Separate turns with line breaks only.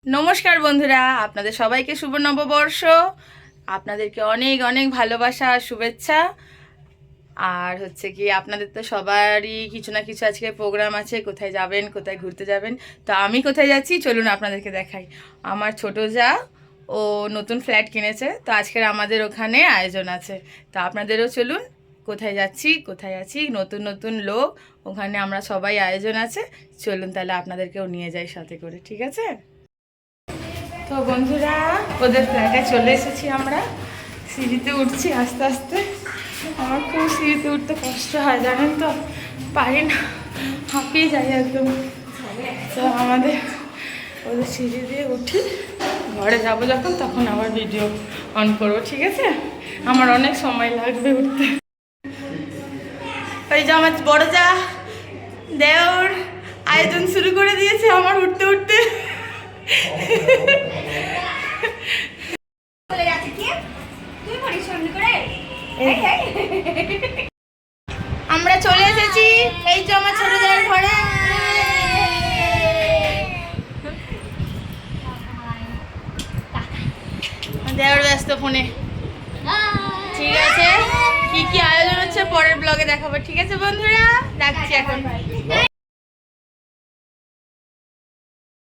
নমস্কার বন্ধুরা, আপনাদের সবাইকে শুভ নববর্ষ। আপনাদেরকে অনেক অনেক ভালোবাসা আর শুভেচ্ছা। আর হচ্ছে কি, আপনাদের তো সবারই কিছু না কিছু আজকে প্রোগ্রাম আছে, কোথায় যাবেন, কোথায় ঘুরতে যাবেন। তো আমি কোথায় যাচ্ছি চলুন আপনাদেরকে দেখাই। আমার ছোট যা ও নতুন ফ্ল্যাট কিনেছে, তো আজকের আমাদের ওখানে আয়োজন আছে। তো আপনাদেরও চলুন, কোথায় যাচ্ছি, কোথায় আছি, নতুন নতুন লোক, ওখানে আমরা সবাই আয়োজন আছে। চলুন তাহলে আপনাদেরকেও নিয়ে যাই সাথে করে, ঠিক আছে? তো বন্ধুরা, ওদের ফ্ল্যাটে চলে এসেছি আমরা। সিঁড়িতে উঠছি আস্তে আস্তে। আমার খুব সিঁড়িতে উঠতে কষ্ট হয়, জানেন তো, পারি না, হাঁপিয়ে যাই একদম। তো আমাদের ওদের সিঁড়ি দিয়ে উঠি, ঘরে যাবো যখন তখন আবার ভিডিও অন করবো, ঠিক আছে? আমার অনেক সময় লাগবে উঠতে। ওই যে আমার বড় যা দেওর আয়োজন শুরু করে দিয়েছে আমার উঠতে উঠতে। আমরা চলে এসেছি, এই যে আমার ছোট জায়ের ঘরে। দেওর ব্যস্ত ফোনে। ঠিক আছে, কি কি আয়োজন হচ্ছে পরের ব্লগে দেখাবো, ঠিক আছে বন্ধুরা? রাখছি এখন।